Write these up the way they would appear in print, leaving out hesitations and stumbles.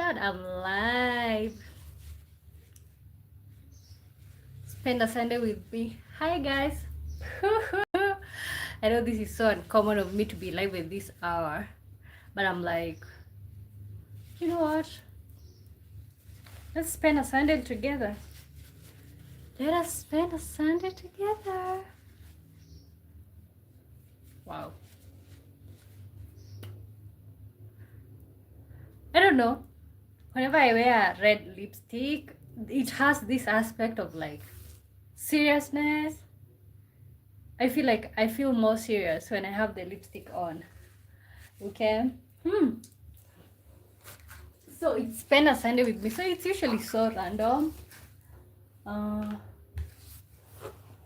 god, I'm live. Spend a Sunday with me. Hi guys. I know this is so uncommon of me to be live at this hour, but I'm like, you know what? Let's spend a Sunday together. Let us spend a Sunday together. Wow. I don't know. Whenever I wear red lipstick, it has this aspect of like seriousness. I feel like I feel more serious when I have the lipstick on. Okay. So it's spend a Sunday with me. So it's usually so random.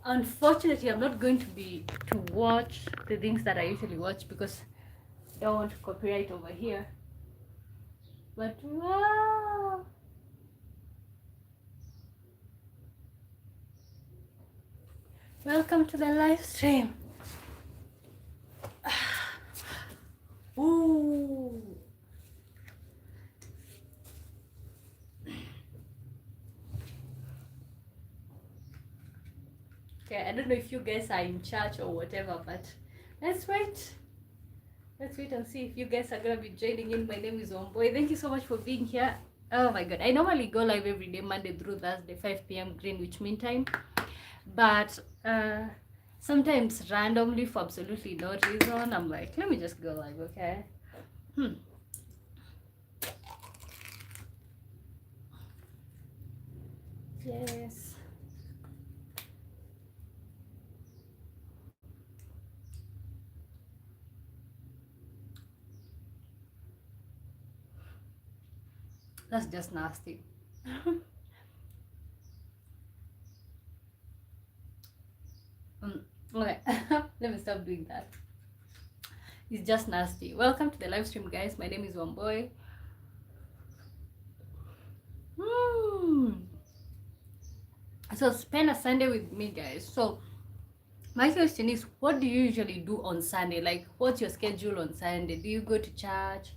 Unfortunately, I'm not going to be to watch the things that I usually watch because I don't want copyright over here. But wow. Welcome to the live stream. Ooh. Okay, I don't know if you guys are in church or whatever, but let's wait. Let's wait and see if you guys are gonna be joining in. My name is Wamboy. Thank you so much for being here. Oh my god, I normally go live every day, Monday through Thursday, 5 p.m. Greenwich Mean Time. But sometimes randomly for absolutely no reason, I'm like, let me just go live, okay? Yes. That's just nasty. Okay, let me stop doing that. It's just nasty. Welcome to the live stream, guys. My name is Wamboy. So spend a Sunday with me, guys. So my question is, what do you usually do on Sunday? Like, what's your schedule on Sunday? Do you go to church?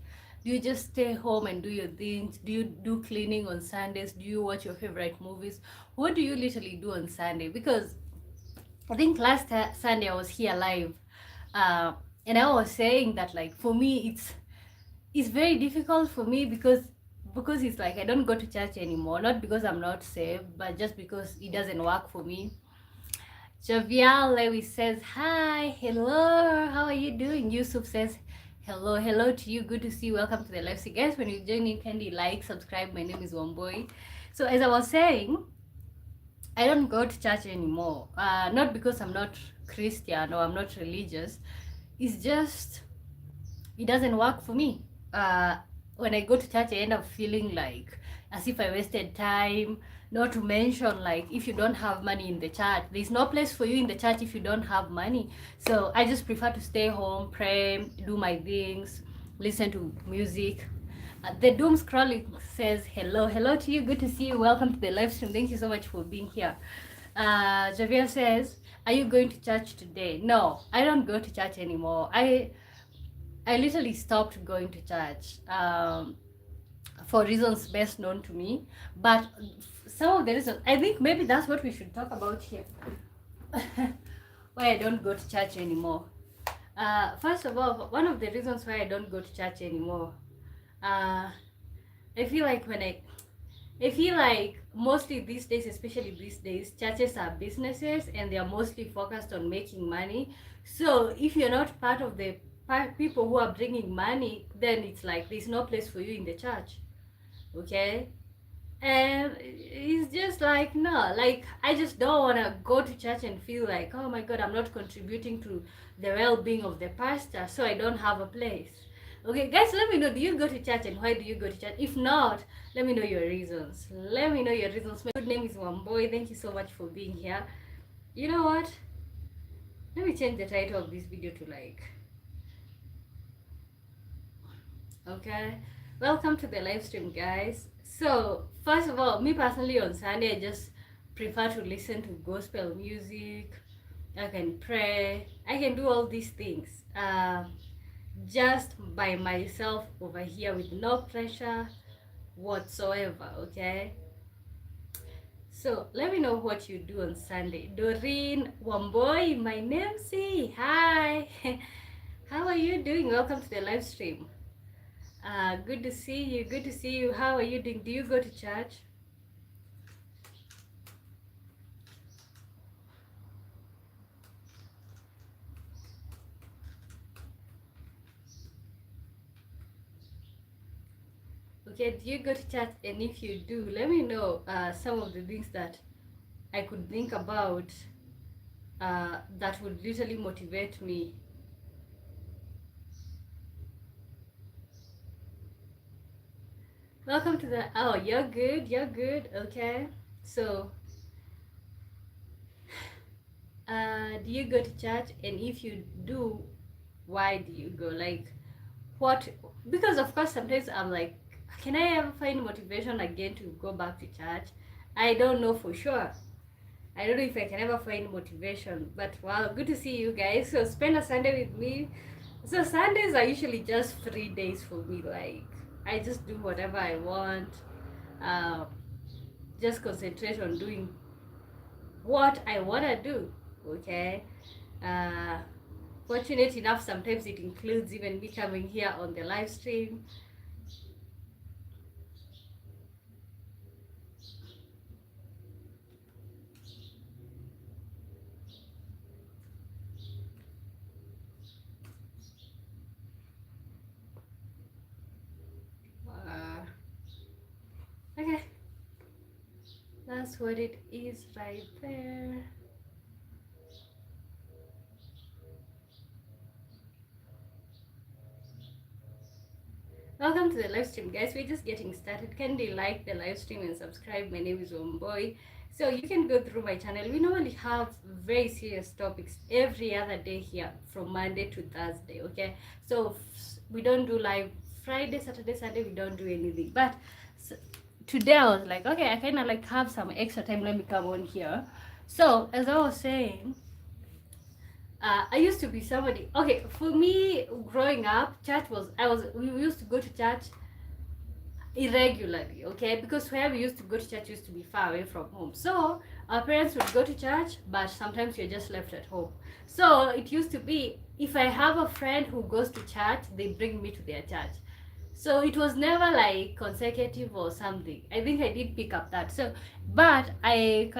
Do you just stay home and do your things? Do you do cleaning on Sundays? Do you watch your favorite movies? What do you literally do on Sunday? Because I think last Sunday I was here live, and I was saying that like for me it's very difficult for me because it's like I don't go to church anymore. Not because I'm not saved, but just because it doesn't work for me. Javier Lewis says, hi, hello, how are you doing? Yusuf says, hello to you, good to see you, welcome to the live. So guys, when you join in, kindly like, subscribe. My name is Wamboy. So as I was saying, I don't go to church anymore. Not because I'm not Christian or I'm not religious. It's just, it doesn't work for me. When I go to church, I end up feeling like as if I wasted time. Not to mention, like, if you don't have money in the church, there's no place for you in the church if you don't have money. So I just prefer to stay home, pray, do my things, listen to music. The doom scrolling says hello to you, good to see you, welcome to the live stream. Thank you so much for being here. Javier says, are you going to church today? No, I don't go to church anymore. I literally stopped going to church for reasons best known to me. But some of the reasons, I think maybe that's what we should talk about here. Why I don't go to church anymore. First of all, one of the reasons why I don't go to church anymore, I feel like mostly these days, especially these days, churches are businesses and they are mostly focused on making money. So if you're not part of the people who are bringing money, then it's like there's no place for you in the church. Okay? And it's just like, no, like I just don't want to go to church and feel like, oh my god, I'm not contributing to the well-being of the pastor, so I don't have a place. Okay, guys, let me know, do you go to church and why do you go to church? If not, let me know your reasons. Let me know your reasons. My good name is Wamboy. Thank you so much for being here. You know what? Let me change the title of this video to like, okay, welcome to the live stream, guys. So first of all, me personally on Sunday I just prefer to listen to gospel music. I can pray, I can do all these things just by myself over here with no pressure, whatsoever, okay? So let me know what you do on Sunday. Doreen Wamboy, my namesake. Hi. How are you doing? Welcome to the live stream. Good to see you. Good to see you. How are you doing? Do you go to church? Okay, do you go to church? And if you do, let me know some of the things that I could think about that would literally motivate me. Welcome to the, oh, you're good, okay. So, do you go to church? And if you do, why do you go? Like, what, because of course sometimes I'm like, can I ever find motivation again to go back to church? I don't know for sure. I don't know if I can ever find motivation, but wow, good to see you guys. So spend a Sunday with me. So Sundays are usually just free days for me. Like, I just do whatever I want. Uh, just concentrate on doing what I wanna do. Okay. Uh, Fortunate enough, sometimes it includes even me coming here on the live stream. Okay, that's what it is right there. Welcome to the live stream, guys. We're just getting started. Kindly like the live stream and subscribe. My name is Omboy. So you can go through my channel. We normally have very serious topics every other day here from Monday to Thursday, okay? So we don't do live Friday, Saturday, Sunday. We don't do anything. But today I was like, okay, I kind of like have some extra time. Let me come on here. So as I was saying, I used to be somebody. Okay, for me, growing up, church was we used to go to church irregularly, okay, because where we used to go to church used to be far away from home. So our parents would go to church, but sometimes you're just left at home. So it used to be, if I have a friend who goes to church, they bring me to their church. So it was never like consecutive or something. I think I did pick up that. So, but I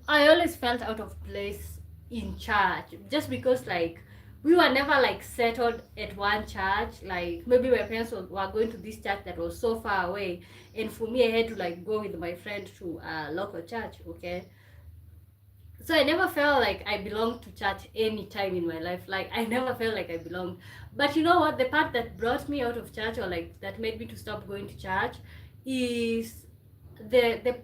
always felt out of place in church, just because like we were never like settled at one church. Like maybe my parents were going to this church that was so far away, and for me I had to like go with my friend to a local church, okay. So I never felt like I belonged to church any time in my life. Like I never felt like I belonged. But you know what? The part that brought me out of church, or like that made me to stop going to church, is the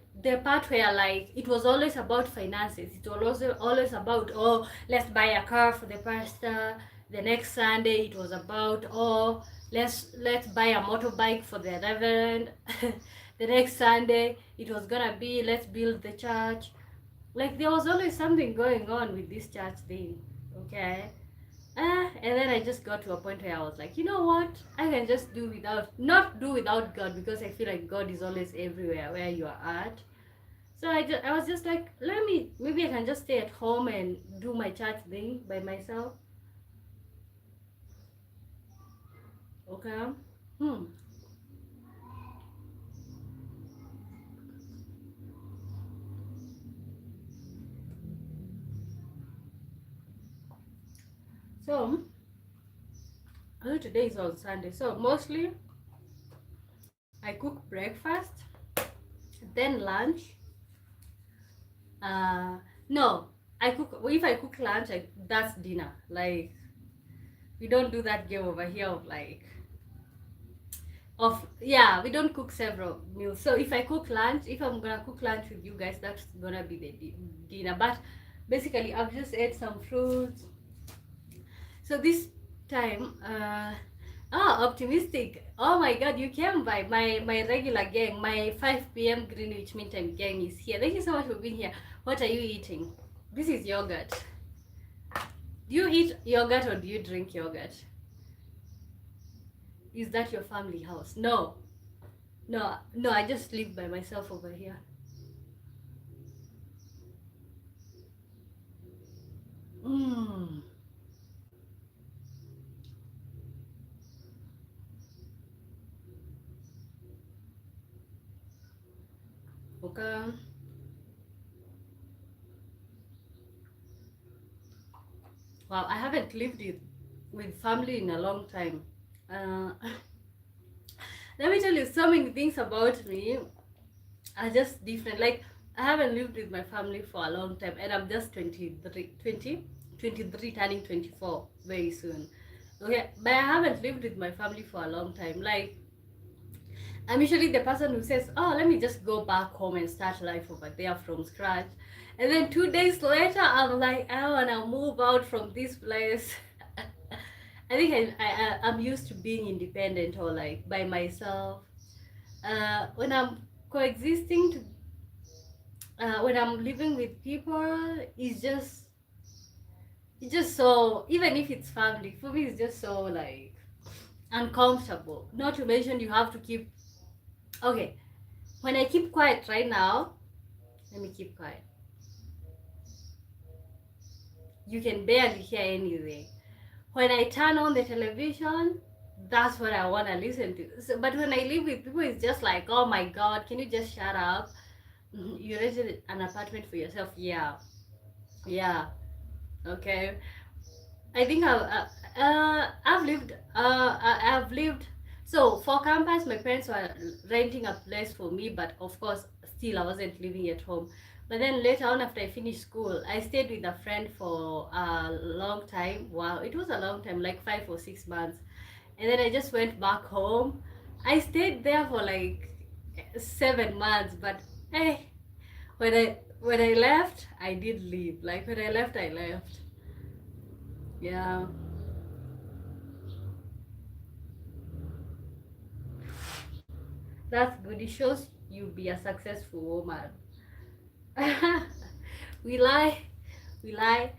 part where like it was always about finances. It was also always about, oh, let's buy a car for the pastor. The next Sunday it was about, oh, let's buy a motorbike for the reverend. The next Sunday it was gonna be, let's build the church. Like there was always something going on with this church thing, okay. And then I just got to a point where I was like, you know what, I can just do without, not do without God, because I feel like God is always everywhere where you are at. So I was just like, maybe I can just stay at home and do my church thing by myself, okay. hmm so today is on Sunday, so mostly I cook breakfast, then lunch. Uh, no, I cook. If I cook lunch, that's dinner. Like we don't do that game over here of like of yeah. We don't cook several meals. So if I cook lunch, if I'm gonna cook lunch with you guys, that's gonna be the dinner. But basically, I've just ate some fruits. So this time, optimistic. Oh my God, you came by. My regular gang, my 5 p.m. Greenwich Mean Time gang is here. Thank you so much for being here. What are you eating? This is yogurt. Do you eat yogurt or do you drink yogurt? Is that your family house? No. No, I just live by myself over here. Mm. Okay. Well, I haven't lived with family in a long time. Uh, let me tell you, so many things about me are just different. Like, I haven't lived with my family for a long time, and I'm just 23, turning 24 very soon. Okay, but I haven't lived with my family for a long time. Like, I'm usually the person who says, "Oh, let me just go back home and start life over there from scratch." And then 2 days later, I'm like, "I wanna move out from this place." I think I'm used to being independent or like by myself. When I'm coexisting when I'm living with people, it's just so, even if it's family, for me it's just so like uncomfortable. Not to mention you have to keep, okay, when I keep quiet right now, let me keep quiet. You can barely hear anything. When I turn on the television, that's what I want to listen to. So, but when I live with people, it's just like, oh my god, can you just shut up? You rented an apartment for yourself? Yeah, yeah, okay. I think I've lived. So for campus, my parents were renting a place for me, but of course, still I wasn't living at home. But then later on, after I finished school, I stayed with a friend for a long time. Wow, it was a long time, like 5 or 6 months. And then I just went back home. I stayed there for like 7 months, but hey, when I left, I did leave. Like when I left, I left. Yeah. That's good. It shows you be a successful woman. we lie, we lie.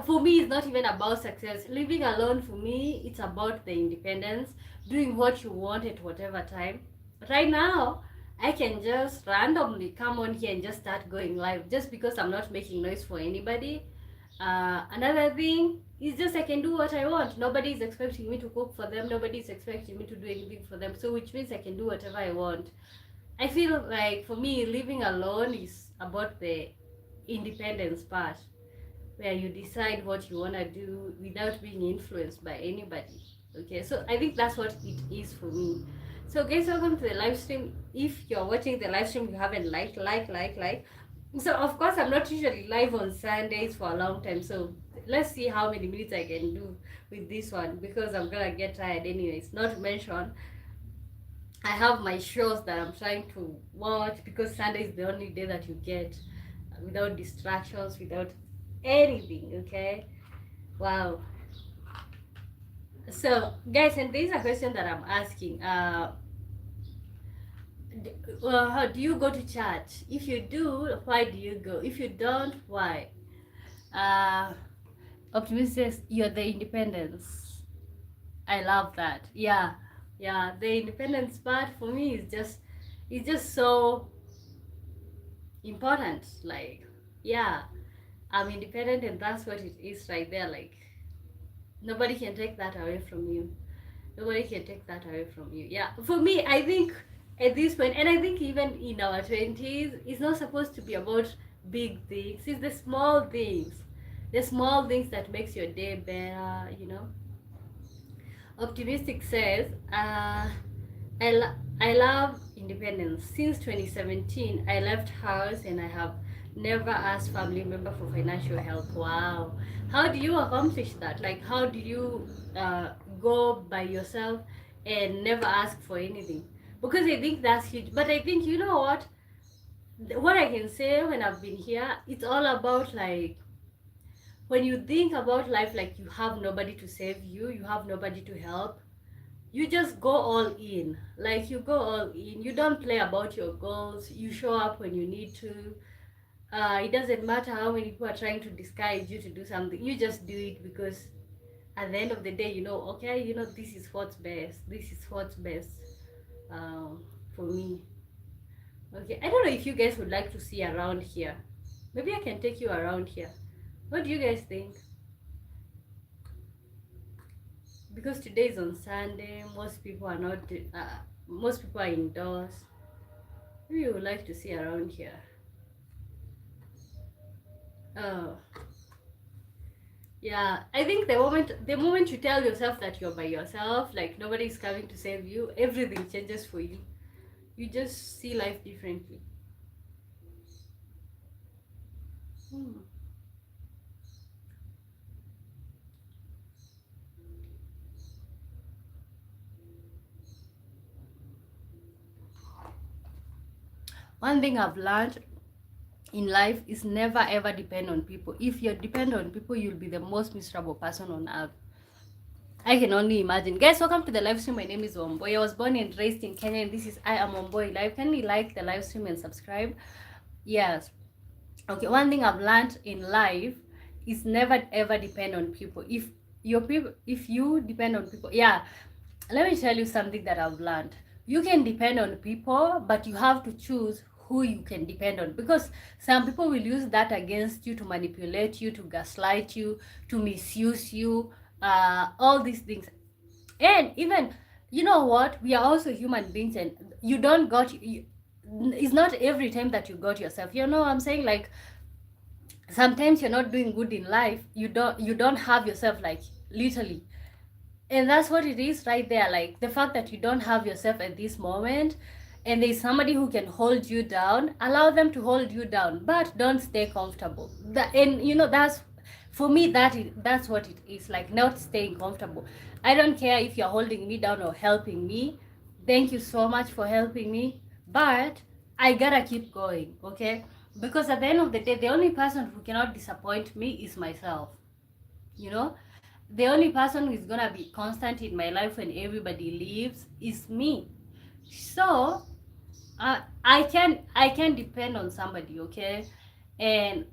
For me, it's not even about success. Living alone for me, it's about the independence, doing what you want at whatever time. Right now, I can just randomly come on here and just start going live just because I'm not making noise for anybody. Another thing is just I can do what I want. Nobody is expecting me to cook for them. Nobody is expecting me to do anything for them. So which means I can do whatever I want. I feel like for me, living alone is about the independence part, where you decide what you wanna do without being influenced by anybody. Okay, so I think that's what it is for me. So guys, welcome to the live stream. If you're watching the live stream, you haven't like. So of course I'm not usually live on Sundays for a long time. So let's see how many minutes I can do with this one because I'm gonna get tired anyways. Not to mention I have my shows that I'm trying to watch because Sunday is the only day that you get without distractions, without anything. Okay, wow. So guys, and this is a question that I'm asking. How do you go to church? If you do, why do you go? If you don't, why? Uh, Optimistic says you're the independence. I love that. Yeah, yeah. The independence part for me is just, it's just so important. Like, yeah, I'm independent, and that's what it is right there. Like, nobody can take that away from you. Nobody can take that away from you. Yeah, for me, I think at this point, and I think even in our 20s, it's not supposed to be about big things. It's the small things that makes your day better. Optimistic says, I love independence. Since 2017, I left house and I have never asked family member for financial help. Wow. How do you accomplish that? Like, how do you go by yourself and never ask for anything? Because I think that's huge. But I think, you know what? What I can say when I've been here, it's all about like, when you think about life, like you have nobody to save you, you have nobody to help, you just go all in. Like you go all in, you don't play about your goals, you show up when you need to. It doesn't matter how many people are trying to discourage you to do something, you just do it because at the end of the day, okay, this is what's best, this is what's best um, for me. Okay, I don't know if you guys would like to see around here. Maybe I can take you around here. What do you guys think? Because today is on Sunday, most people are not. Most people are indoors. Maybe you would like to see around here. Oh, yeah. I think the moment you tell yourself that you're by yourself, like nobody's coming to save you, everything changes for you. You just see life differently. Hmm. One thing I've learned in life is never ever depend on people. If you depend on people, you'll be the most miserable person on earth. I can only imagine. Guys, welcome to the live stream. My name is Womboy. I was born and raised in Kenya, and this is I am Womboy Live. Can you like the live stream and subscribe? Yes. Okay, one thing I've learned in life is never ever depend on people. If you depend on people, yeah, let me tell you something that I've learned. You can depend on people, but you have to choose who you can depend on, because some people will use that against you to manipulate you, to gaslight you, to misuse you, all these things. And even, you know what, we are also human beings, and you don't got you, it's not every time that you got yourself, you know what I'm saying, like sometimes you're not doing good in life, you don't have yourself, like literally. And that's what it is right there, like the fact that you don't have yourself at this moment, and there's somebody who can hold you down, allow them to hold you down, but don't stay comfortable. And you know, that's, for me, that's what it is, like not staying comfortable. I don't care if you're holding me down or helping me. Thank you so much for helping me, but I gotta keep going, okay? Because at the end of the day, the only person who cannot disappoint me is myself, you know. The only person who is gonna be constant in my life when everybody leaves is me. So I can depend on somebody, okay? And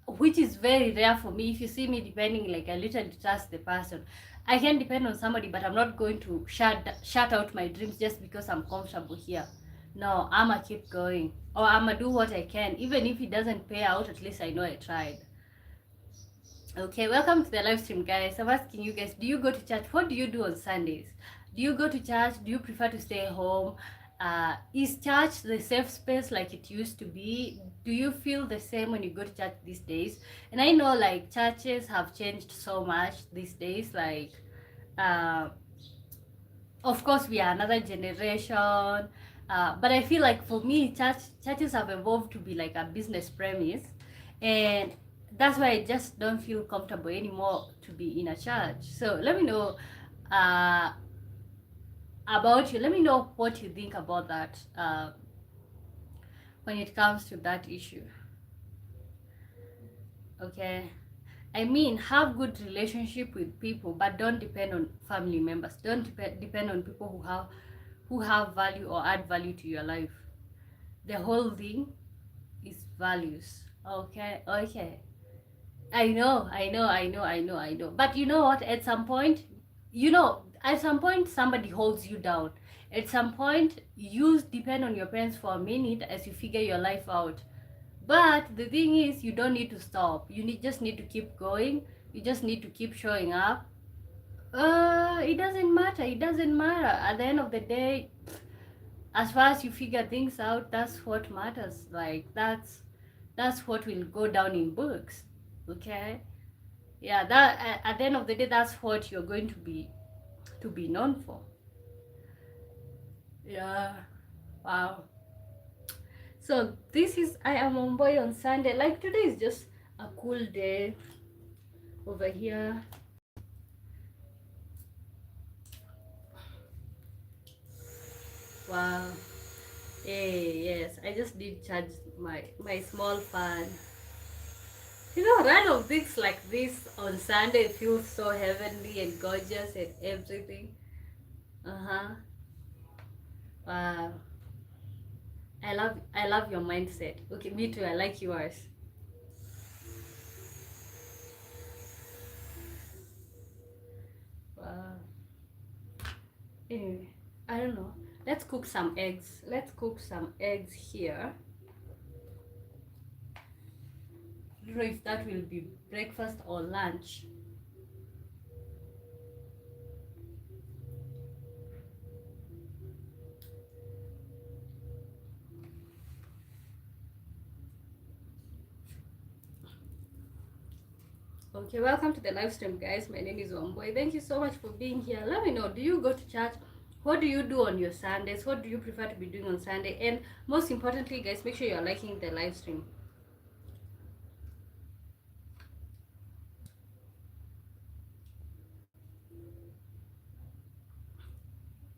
which is very rare for me. If you see me depending, like I literally trust the person. I can depend on somebody, but I'm not going to shut out my dreams just because I'm comfortable here. No, I'ma keep going, or I'ma do what I can, even if it doesn't pay out. At least I know I tried. Okay, welcome to the live stream, guys. I'm asking you guys, do you go to church? What do you do on Sundays? Do you go to church? Do you prefer to stay home? Is church the safe space like it used to be? Do you feel the same when you go to church these days? And I know like churches have changed so much these days. Like, uh, of course, we are another generation. But I feel like for me, churches have evolved to be like a business premise, and that's why I just don't feel comfortable anymore to be in a church. So let me know uh, about you. Let me know what you think about that when it comes to that issue. Okay. I mean, have good relationship with people, but don't depend on family members. Don't depend on people who have value or add value to your life. The whole thing is values. Okay, okay. I know. But you know what? At some point, somebody holds you down. At some point, you depend on your parents for a minute as you figure your life out. But the thing is, you don't need to stop. Just need to keep going. You just need to keep showing up. It doesn't matter. It doesn't matter. At the end of the day, as far as you figure things out, that's what matters. Like that's what will go down in books. Okay? Yeah, that at the end of the day, that's what you're going to be known for. Yeah. Wow. So this is I am on boy on Sunday. Like today is just a cool day over here. Wow. Hey, yes, I just did charge my small fan. You know, random things like this on Sunday feels so heavenly and gorgeous and everything. Uh-huh. Wow. I love your mindset. Okay, me too. I like yours. Wow. Anyway, I don't know. Let's cook some eggs. Let's cook some eggs here. I don't know if that will be breakfast or lunch. Okay, welcome to the live stream, guys. My name is Wamboy. Thank you so much for being here. Let me know, do you go to church? What do you do on your Sundays? What do you prefer to be doing on Sunday? And most importantly, guys, make sure you're liking the live stream.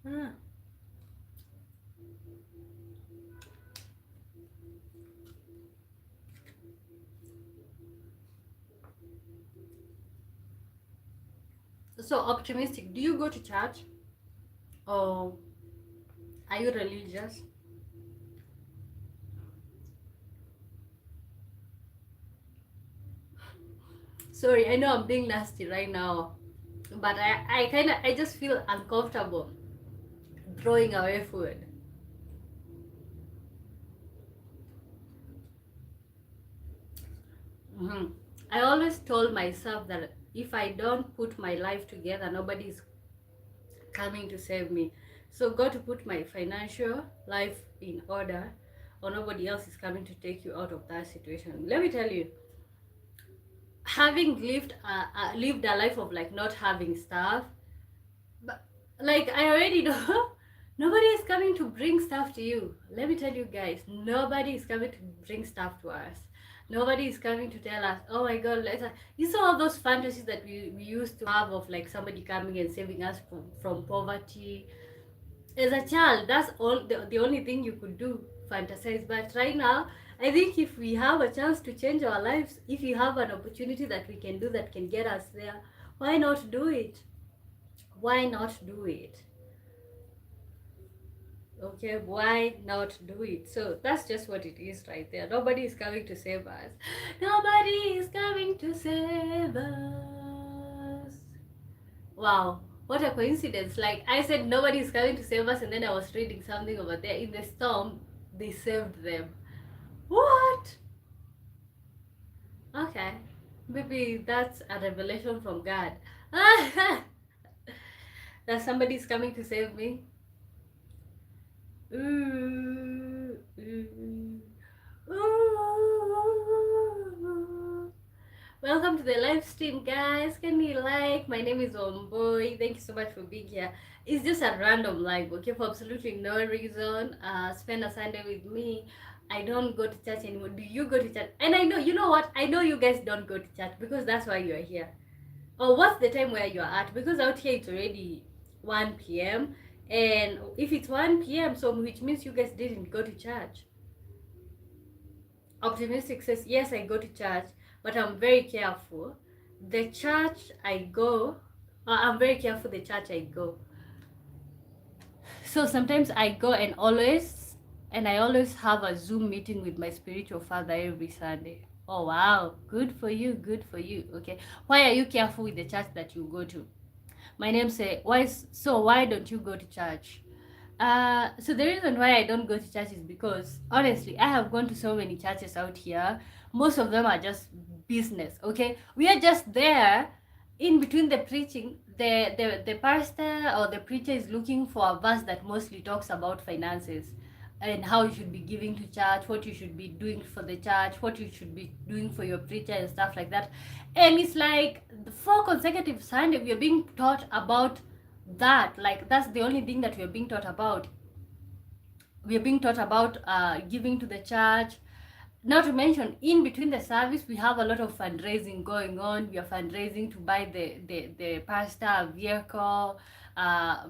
Ah. So optimistic, do you go to church, or are you religious? Sorry, I know I'm being nasty right now, but I just feel uncomfortable throwing away food. I always told myself that if I don't put my life together, nobody's coming to save me. So got to put my financial life in order, or nobody else is coming to take you out of that situation. Let me tell you, having lived a life of like not having stuff, but like I already know nobody is coming to bring stuff to you. Let me tell you guys, nobody is coming to bring stuff to us. Nobody is coming to tell us, oh my god, you saw all those fantasies that we used to have of like somebody coming and saving us from poverty. As a child, that's all the only thing you could do, fantasize. But right now, I think if we have a chance to change our lives, if you have an opportunity that we can do that can get us there, why not do it? Why not do it? Okay, why not do it? So that's just what it is right there. Nobody is coming to save us. Nobody is coming to save us. Wow, what a coincidence. Like I said, nobody is coming to save us, and then I was reading something over there. In the storm, they saved them. What? Okay, maybe that's a revelation from God. That somebody is coming to save me. Ooh, ooh, ooh. Welcome to the live stream, guys. Can you like? My name is Wamboy. Thank you so much for being here. It's just a random live, okay, for absolutely no reason. Spend a Sunday with me. I don't go to church anymore. Do you go to church? And I know, you know what? I know you guys don't go to church because that's why you're here. Or what's the time where you're at? Because out here it's already 1 p.m. And if it's 1 p.m., so which means you guys didn't go to church. Optimistic says, yes, I go to church, but I'm very careful. The church I go, I'm very careful the church I go. So sometimes I go and I always have a Zoom meeting with my spiritual father every Sunday. Oh wow, good for you, good for you. Okay, why are you careful with the church that you go to? My name say, why don't you go to church? So the reason why I don't go to church is because honestly, I have gone to so many churches out here. Most of them are just business. Okay, we are just there in between the preaching. The pastor or the preacher is looking for a verse that mostly talks about finances and how you should be giving to church, what you should be doing for the church, what you should be doing for your preacher and stuff like that. And it's like the 4 consecutive Sunday we are being taught about that. Like that's the only thing that we are being taught about. We are being taught about giving to the church. Not to mention, in between the service, we have a lot of fundraising going on. We are fundraising to buy the pastor a vehicle.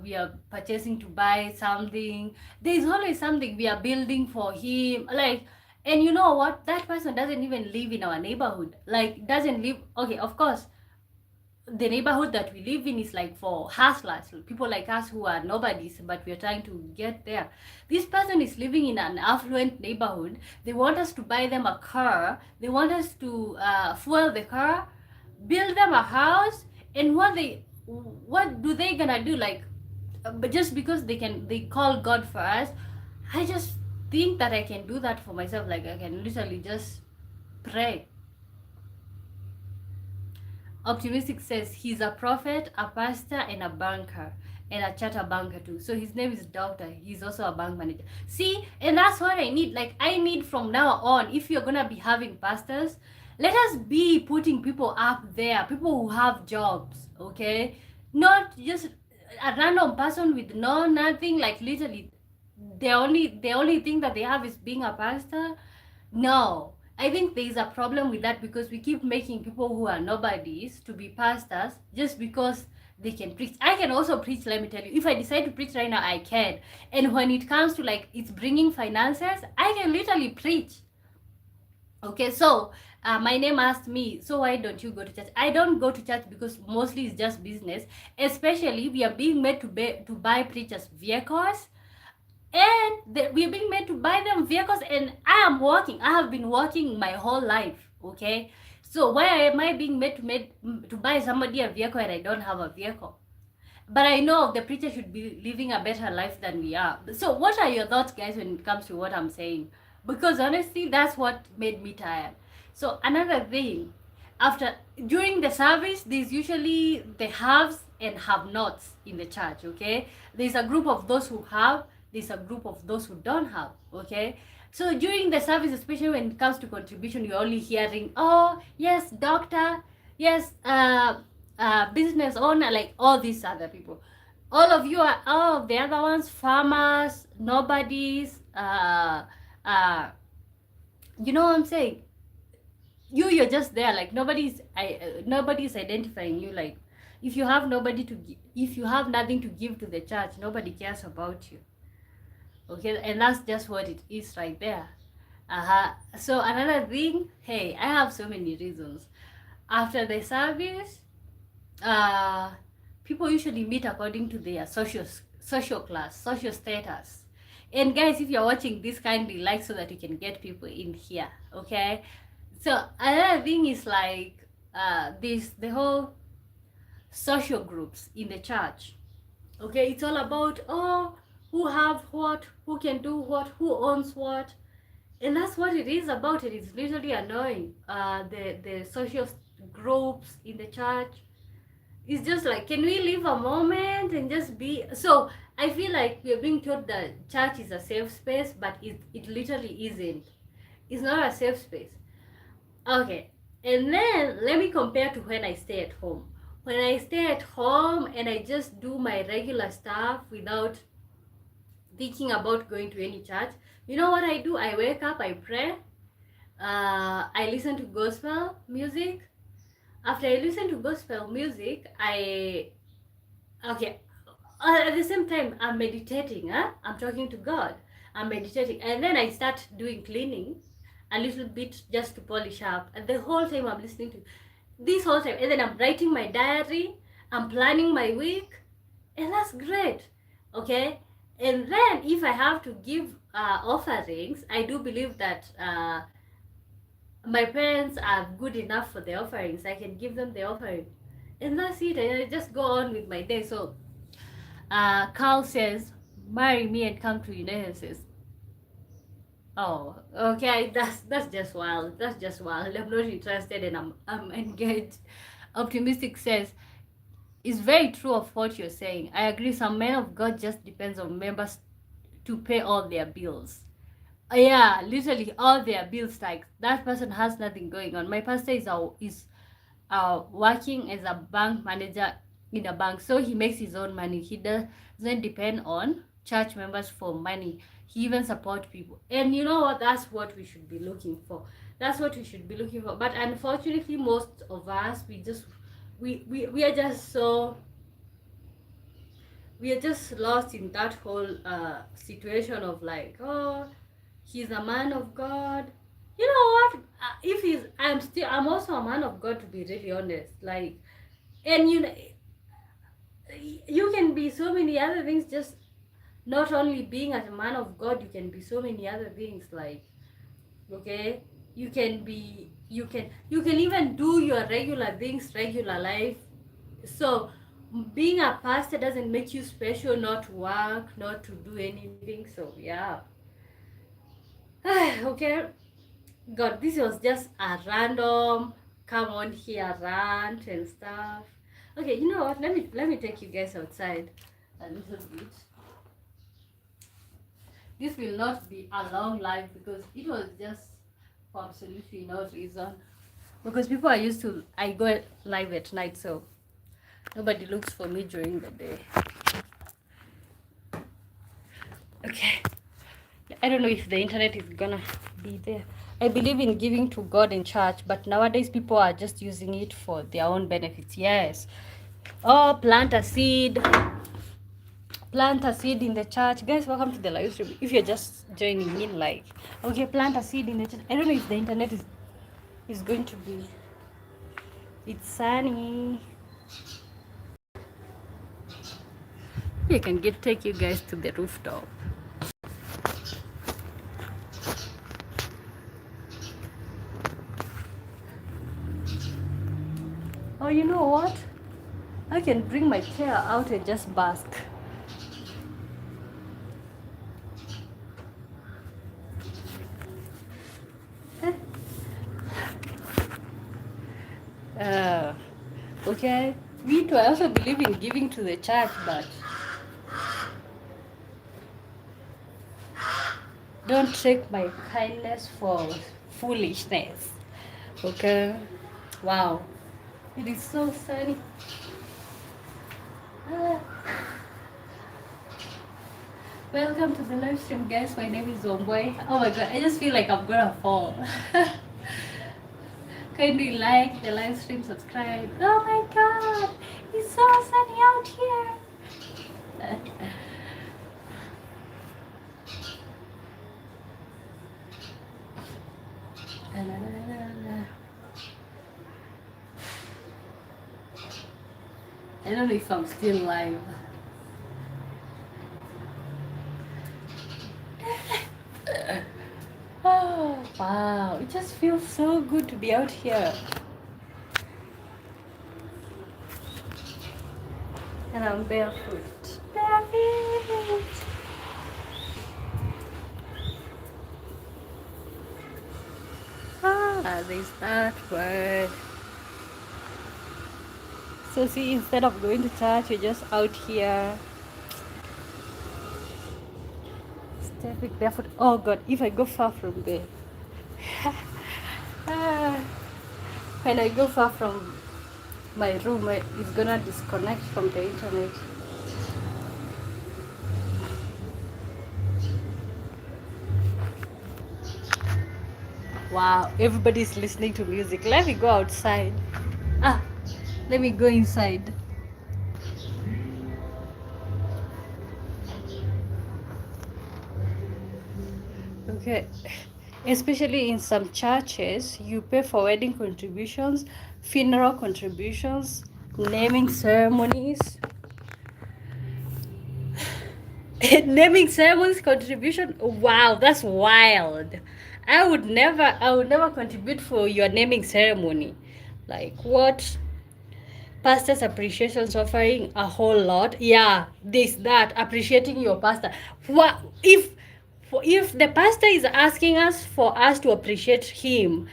We are purchasing to buy something. There is always something we are building for him. Like, and you know what? That person doesn't even live in our neighborhood. Like, doesn't live. Okay, of course, the neighborhood that we live in is like for hustlers, people like us who are nobodies, but we're trying to get there. This person is living in an affluent neighborhood. They want us to buy them a car. They want us to fuel the car, build them a house, and what do they gonna do? Like, but just because they call God for us, I just think that I can do that for myself. Like I can literally just pray. Optimistic says he's a prophet, a pastor, and a banker, and a charter banker too. So his name is Doctor. He's also a bank manager. See, and that's what I need. Like I need from now on, if you're gonna be having pastors, let us be putting people up there, people who have jobs, okay? Not just a random person with no nothing, like literally the only thing that they have is being a pastor. No, I think there is a problem with that because we keep making people who are nobodies to be pastors just because they can preach. I can also preach, let me tell you. If I decide to preach right now, I can. And when it comes to like it's bringing finances, I can literally preach. Okay, so my name asked me, so why don't you go to church? I don't go to church because mostly it's just business. Especially we are being made to buy preachers' vehicles, and we're being made to buy them vehicles, and I have been working my whole life, okay? So why am I being made to buy somebody a vehicle and I don't have a vehicle? But I know the preacher should be living a better life than we are. So what are your thoughts, guys, when it comes to what I'm saying? Because honestly, that's what made me tired. So another thing, after during the service, there's usually the haves and have-nots in the church, okay? There's a group of those who have, there's a group of those who don't have, okay? So during the service, especially when it comes to contribution, you're only hearing, oh, yes, doctor, yes, business owner, like all these other people. All of you are, oh, the other ones, farmers, nobodies, you know what I'm saying? You're just there, like nobody's identifying you. Like if you have if you have nothing to give to the church, nobody cares about you. Okay, and that's just what it is right there. So another thing, hey, I have so many reasons. After the service, people usually meet according to their social class, social status. And guys, if you're watching this, kindly like so that you can get people in here, okay? So another thing is like the whole social groups in the church. Okay, it's all about, oh, who have what, who can do what, who owns what, and that's what it is about. It is literally annoying. The social groups in the church. It's just like, can we live a moment and just be? So I feel like we're being told that church is a safe space, but it literally isn't. It's not a safe space. Okay, and then let me compare to when I stay at home. When I stay at home and I just do my regular stuff without thinking about going to any church, you know what I do? I wake up, I pray, I listen to gospel music. After I listen to gospel music, at the same time I'm meditating. I'm talking to God, I'm meditating, and then I start doing cleaning a little bit just to polish up, and the whole time I'm listening to this whole time, and then I'm writing my diary, I'm planning my week, and that's great. Okay, and then if I have to give offerings, I do believe that my parents are good enough for the offerings. I can give them the offering, and that's it, and I just go on with my day. So Carl says, marry me and come to United States. Oh, okay, that's just wild. That's just wild. I'm not interested and I'm engaged. Optimistic says, it's very true of what you're saying. I agree. Some men of God just depends on members to pay all their bills. Yeah, literally all their bills. Like that person has nothing going on. My pastor is working as a bank manager in a bank, so he makes his own money. He doesn't depend on church members for money. He even support people, and you know what? That's what we should be looking for. That's what we should be looking for. But unfortunately, most of us, we are just so, we are just lost in that whole situation of like, oh, he's a man of God. You know what? If he's, I'm also a man of God, to be really honest. Like, and you know, you can be so many other things. Just not only being as a man of God, you can be so many other things. Like, okay, you can even do your regular things, regular life. So being a pastor doesn't make you special, not to work, not to do anything. So yeah. Okay, God, this was just a random come on here rant and stuff. Okay, you know what? Let me take you guys outside a little bit. This will not be a long live because it was just for absolutely no reason. Because people are used to I go live at night, so nobody looks for me during the day. Okay. I don't know if the internet is gonna be there. I believe in giving to God in church, but nowadays people are just using it for their own benefits. Yes. Oh, plant a seed. Plant a seed in the church. Guys, welcome to the live stream. If you're just joining in, like, okay, plant a seed in the church. I don't know if the internet is going to be. It's sunny. I can take you guys to the rooftop. Oh, you know what? I can bring my chair out and just bask. Okay. Me too. I also believe in giving to the church, but don't take my kindness for foolishness. Okay. Wow. It is so sunny. Ah. Welcome to the live stream, guys. My name is Zomboy. Oh my god, I just feel like I'm gonna fall. Kindly like the live stream, subscribe. Oh my god, it's so sunny out here. I don't know if I'm still live. Oh wow, it just feels so good to be out here. And I'm barefoot. Barefoot! Ah, there's that word. So see, instead of going to church, you're just out here. Stepping barefoot. Oh god, if I go far from there. When I go far from my room, it's gonna disconnect from the internet. Wow, everybody's listening to music. Let me go outside. Let me go inside. Okay. Especially in some churches, you pay for wedding contributions, funeral contributions, naming ceremonies. Naming ceremonies contribution. Wow, that's wild. I would never contribute for your naming ceremony. Like what? Pastor's appreciation's offering a whole lot. Yeah, this, that, appreciating your pastor. What if the pastor is asking us for us to appreciate him?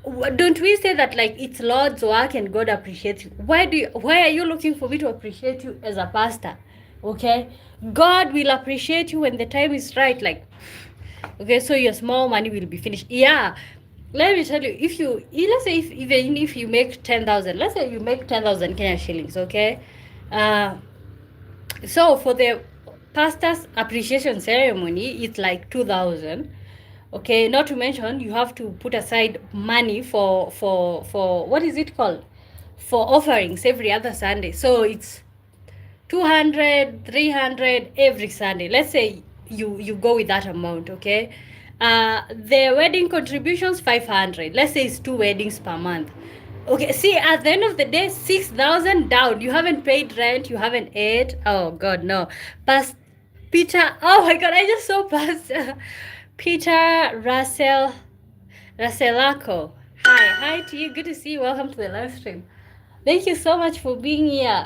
Don't we say that like it's Lord's work and God appreciates you? Why are you looking for me to appreciate you as a pastor? Okay, God will appreciate you when the time is right. Like, okay, so your small money will be finished. Yeah, let me tell you, let's say even if you make 10,000, let's say you make 10,000 Kenya shillings, okay, so for the pastor's appreciation ceremony it's like 2,000. Okay, not to mention you have to put aside money for what is it called, for offerings every other Sunday. So it's 200, 300 every Sunday. Let's say you go with that amount. Okay, the wedding contributions 500. Let's say it's 2 weddings per month. Okay, see, at the end of the day, 6,000 down. You haven't paid rent, you haven't ate. Oh god, no. Peter, oh my god, I just saw Pastor Peter Russellako. Hi to you. Good to see you. Welcome to the live stream. Thank you so much for being here.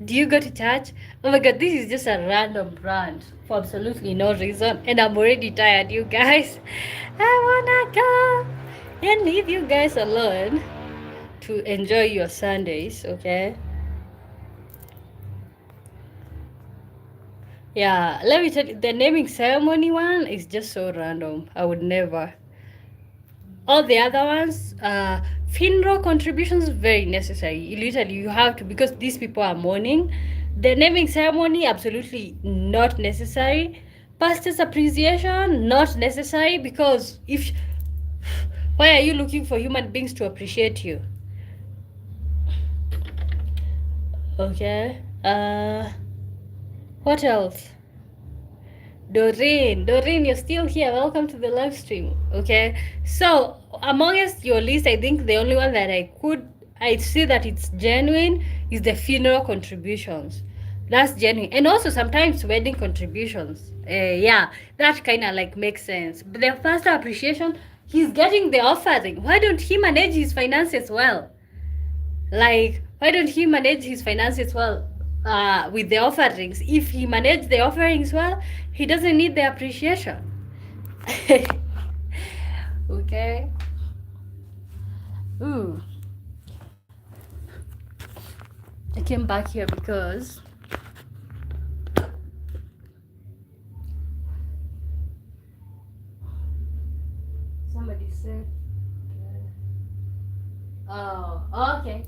Do you go to church? Oh my god, this is just a random rant for absolutely no reason, and I'm already tired, you guys. I wanna go and leave you guys alone to enjoy your Sundays, okay? Yeah, let me tell you, the naming ceremony one is just so random. I would never. All the other ones, funeral contributions very necessary. Literally, you have to because these people are mourning. The naming ceremony absolutely not necessary. Pastor's appreciation not necessary because if why are you looking for human beings to appreciate you? Okay. What else? Doreen, you're still here. Welcome to the live stream. Okay, so amongst your list, I think the only one that I see that it's genuine is the funeral contributions. That's genuine, and also sometimes wedding contributions. Yeah, that kind of like makes sense. But the pastor appreciation, he's getting the offering. Why don't he manage his finances well? Like, why don't he manage his finances well with the offerings? If he managed the offerings well, he doesn't need the appreciation. Okay. Ooh. I came back here because somebody said, oh, okay.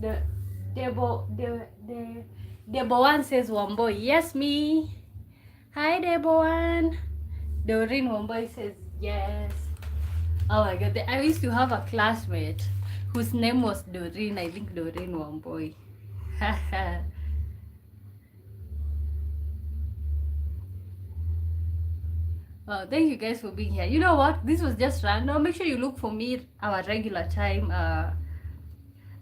The Bowan says Wamboy. Yes, me. Hi, Debowan. Doreen Wamboy says yes. Oh my god, I used to have a classmate whose name was Doreen. I think Doreen Wamboy. Oh, thank you guys for being here. You know what? This was just random. Make sure you look for me our regular time.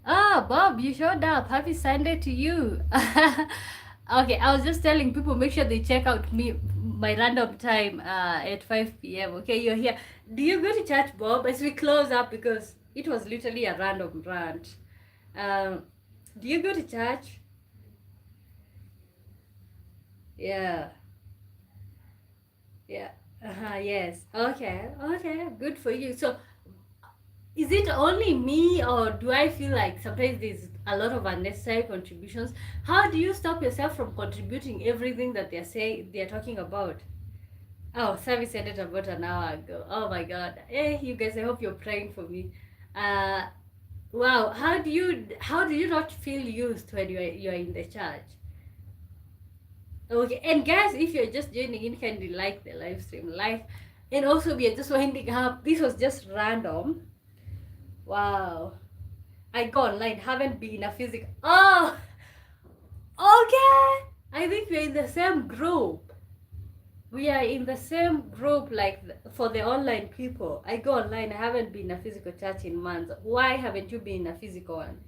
Bob, you showed up. Happy Sunday to you. Okay, I was just telling people make sure they check out my random time at 5 p.m. Okay, you're here. Do you go to church, Bob? As we close up because it was literally a random rant. Um, do you go to church? Yeah. Yeah. Yes. Okay. Okay. Good for you. So is it only me or do I feel like sometimes there's a lot of unnecessary contributions? How do you stop yourself from contributing everything that they're talking about? Oh, service ended about an hour ago. Oh my god. Hey, you guys, I hope you're praying for me. Uh wow, how do you not feel used when you're in the church? Okay, and guys, if you're just joining in, kindly like the live stream, like, and also we are just winding up. This was just random. Wow. I go online, haven't been a physical. Oh, okay. I think we're in the same group. We are in the same group, like for the online people. I go online. I haven't been a physical church in months. Why haven't you been a physical one?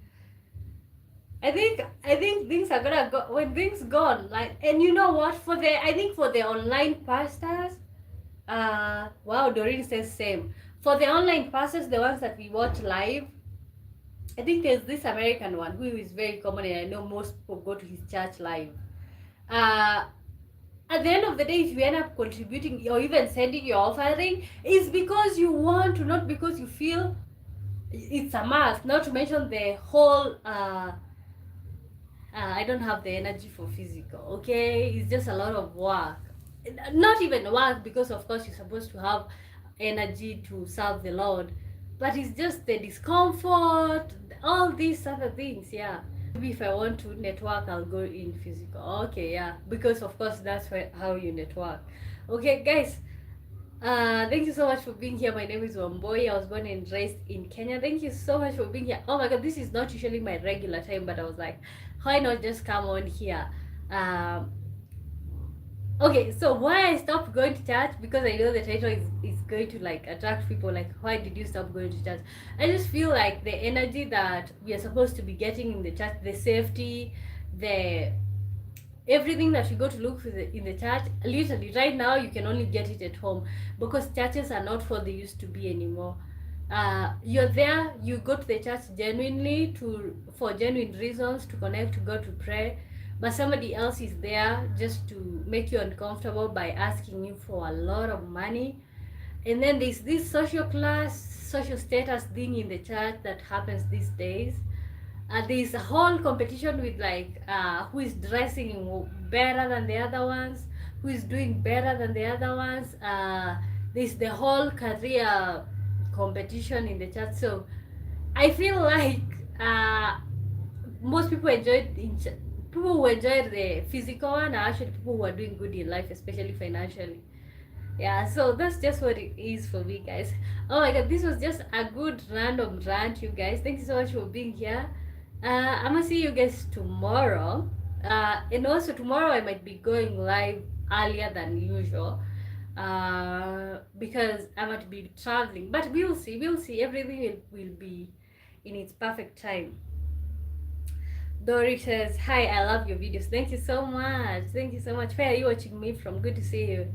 I think things are gonna go when things go online. And you know what? For the online pastors, wow, Doreen says same. For the online pastors, the ones that we watch live, I think there's this American one who is very common, and I know most people go to his church live. Uh, at the end of the day, if you end up contributing or even sending your offering, it's because you want to, not because you feel it's a must. Not to mention the whole. I don't have the energy for physical. Okay, it's just a lot of work. Not even work because of course you're supposed to have energy to serve the Lord, but it's just the discomfort, all these other things. Yeah, maybe if I want to network, I'll go in physical. Okay, yeah, because of course that's how you network. Okay, guys. Thank you so much for being here. My name is Wamboy. I was born and raised in Kenya. Thank you so much for being here. Oh my god, this is not usually my regular time, but I was like, why not just come on here? Um, okay, so why I stopped going to church, because I know the title is going to like attract people like, why did you stop going to church? I just feel like the energy that we are supposed to be getting in the church, the safety, the everything that you go to look for in the church, literally right now you can only get it at home, because churches are not what they used to be anymore. You're there, you go to the church genuinely for genuine reasons, to connect to God, to pray, but somebody else is there just to make you uncomfortable by asking you for a lot of money. And then there's this social class, social status thing in the church that happens these days. There's a whole competition with like who is dressing better than the other ones, who is doing better than the other ones. There's the whole career competition in the church. So I feel like most people people who enjoy the physical one are actually people who are doing good in life, especially financially. Yeah, so that's just what it is for me, guys. Oh my god, this was just a good random rant, you guys. Thank you so much for being here. I'm gonna see you guys tomorrow. And also tomorrow I might be going live earlier than usual. Because I might be traveling. But we'll see, we'll see. Everything will be in its perfect time. Dory says, hi, I love your videos. Thank you so much. Thank you so much. Where are you watching me from? Good to see you.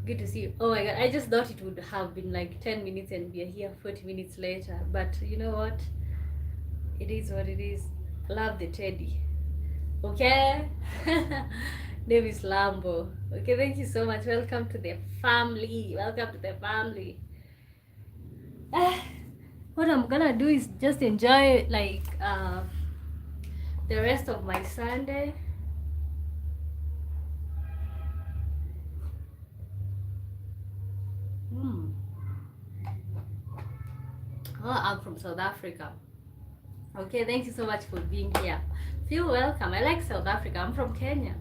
Good to see you. Oh my god, I just thought it would have been like 10 minutes and we are here 40 minutes later. But you know what? It is what it is. Love the teddy. Okay? Name is Lambo. Okay, thank you so much. Welcome to the family. Welcome to the family. What I'm gonna do is just enjoy like the rest of my Sunday. Oh, I'm from South Africa. Okay, thank you so much for being here. Feel welcome. I like South Africa. I'm from Kenya.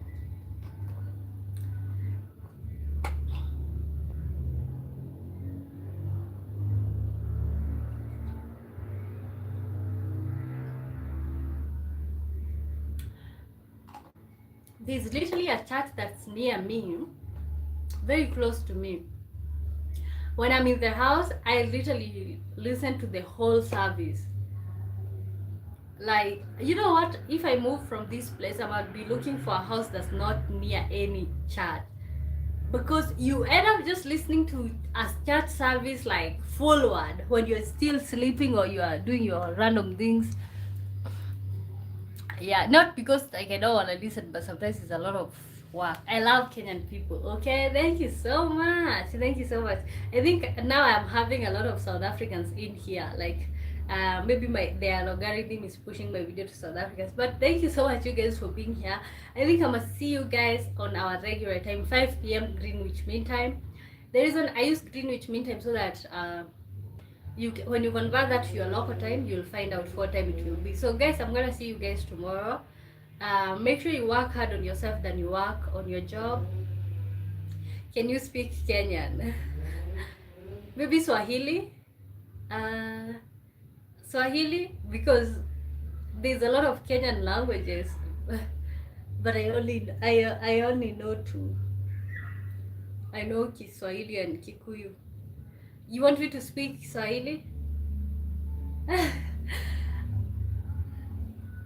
There's literally a church that's near me, very close to me. When I'm in the house, I literally listen to the whole service. Like, you know what? If I move from this place, I might be looking for a house that's not near any church. Because you end up just listening to a church service like forward when you're still sleeping or you are doing your random things. Yeah, not because like I don't want to listen, but sometimes it's a lot of work. I love Kenyan people. Okay, thank you so much. Thank you so much. I think now I'm having a lot of South Africans in here. Like, maybe their algorithm is pushing my video to South Africans. But thank you so much, you guys, for being here. I think I must see you guys on our regular time, 5 p.m. Greenwich Mean Time. The reason I use Greenwich Mean Time so that when you convert that to your local time, you'll find out what time it will be. So guys, I'm gonna see you guys tomorrow. Make sure you work hard on yourself than you work on your job. Can you speak Kenyan? Maybe Swahili. Swahili, because there's a lot of Kenyan languages, but I only know two. I know Kiswahili and Kikuyu. You want me to speak Swahili?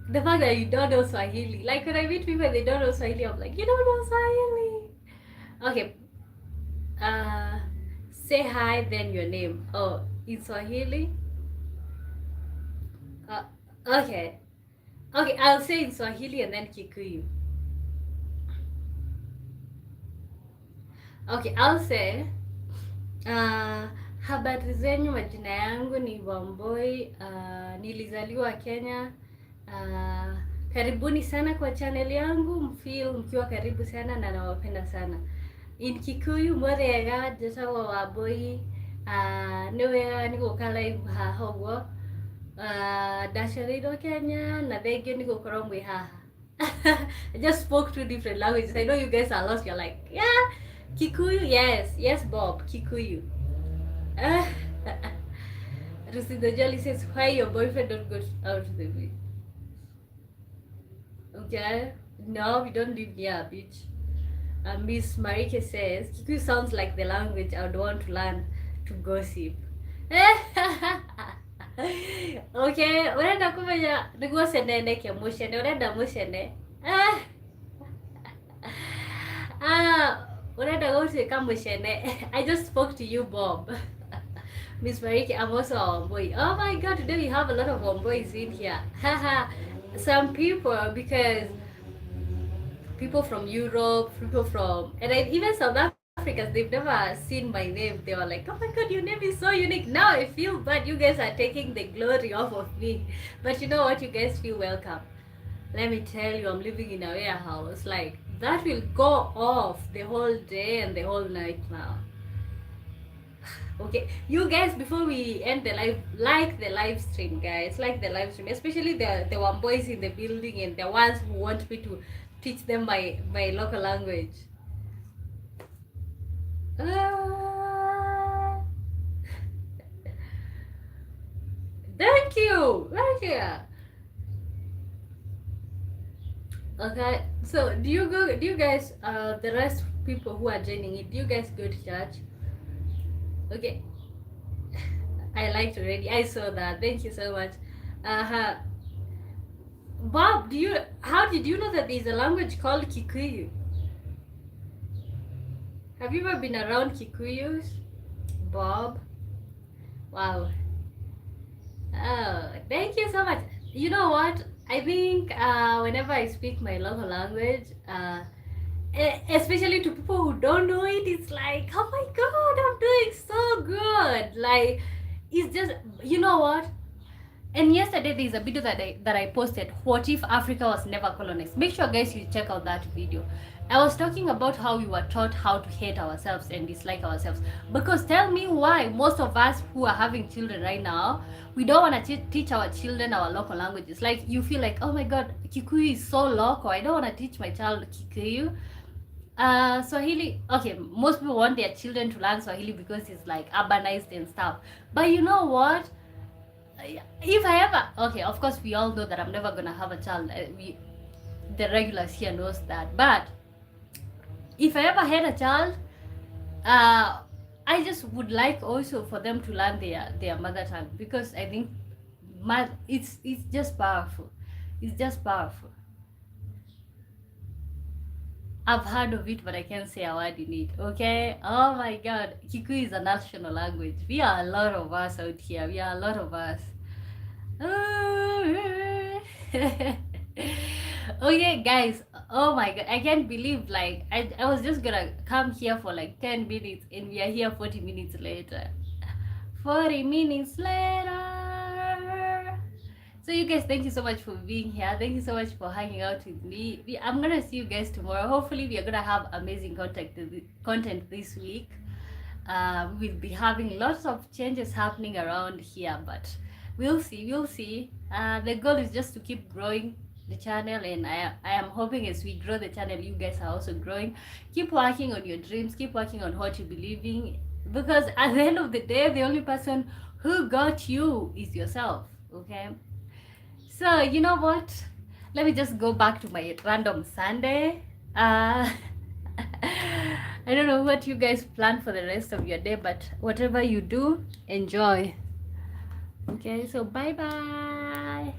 The fact that you don't know Swahili, like when I meet people they don't know Swahili, I'm like, you don't know Swahili. Okay. Say hi, then your name. Oh, in Swahili. Okay. Okay, I'll say in Swahili and then Kikuyu. Okay, I'll say habari zenyu, majina yangu ni Wamboi, nilizaliwa Kenya. Karibuni sana kwa channel yangu, mkiwa karibu sana na nawapenda sana. In Kikuyu mwarega jetawa Wamboi, niwe niguka live haha ũguo. Ndaciarĩirwo Kenya na thengio nĩ gũkorwo mwĩ haha. I just spoke two different languages. I know you guys are lost. You're like, yeah, Kikuyu, yes, Bob, Kikuyu. Lucinda Jolly says, why your boyfriend don't go out to the beach? Okay, no, we don't live near a beach. Miss Marike says, Kikuyu sounds like the language I would want to learn to gossip. Okay, urenda kumenya niguo ceneneke mucene, urenda mucene. Urenda gutuika mucene. I just spoke to you, Bob. Miss Mariki, I'm also a boy. Oh my god, today we have a lot of boys in here. Haha. Some people, because people from Europe, people from, and even South Africans, they've never seen my name. They were like, oh my god, your name is so unique. Now I feel bad. You guys are taking the glory off of me. But you know what? You guys feel welcome. Let me tell you, I'm living in a warehouse. Like, that will go off the whole day and the whole night now. Okay, you guys, before we end the live, like the live stream, guys, like the live stream, especially the one boys in the building and the ones who want me to teach them my local language. Ah, thank you, thank you. Okay, so do you guys, the rest people who are joining it, do you guys go to church? Okay, I liked already. I saw that. Thank you so much. Uh-huh. Bob, how did you know that there's a language called Kikuyu? Have you ever been around Kikuyus? Bob? Wow. Oh, thank you so much. You know what? I think whenever I speak my local language, especially to people who don't know it, it's like, oh my god, I'm doing so good. Like, it's just, you know what? And yesterday there's a video that I posted. What if Africa was never colonized? Make sure guys you check out that video. I was talking about how we were taught how to hate ourselves and dislike ourselves. Because tell me why most of us who are having children right now, we don't want to teach our children our local languages. Like, you feel like, oh my god, Kikuyu is so local. I don't want to teach my child Kikuyu. Swahili, okay, most people want their children to learn Swahili because it's like urbanized and stuff. But you know what? If I ever, okay, of course we all know that I'm never gonna have a child. The regulars here knows that. But if I ever had a child, I just would like also for them to learn their mother tongue, because I think it's just powerful. It's just powerful. I've heard of it, but I can't say a word in it. Okay? Oh my god. Kikuyu is a national language. We are a lot of us out here. We are a lot of us. Okay, guys. Oh my god. I can't believe, like, I was just gonna come here for like 10 minutes and we are here 40 minutes later. 40 minutes later. So you guys, thank you so much for being here. Thank you so much for hanging out with me. I'm gonna see you guys tomorrow. Hopefully we are gonna have amazing content this week. We'll be having lots of changes happening around here, but we'll see. The goal is just to keep growing the channel, and I am hoping as we grow the channel, you guys are also growing. Keep working on your dreams, keep working on what you believe in, because at the end of the day, the only person who got you is yourself. Okay, so you know what, let me just go back to my random Sunday. I don't know what you guys plan for the rest of your day, but whatever you do, enjoy. Okay, so bye bye.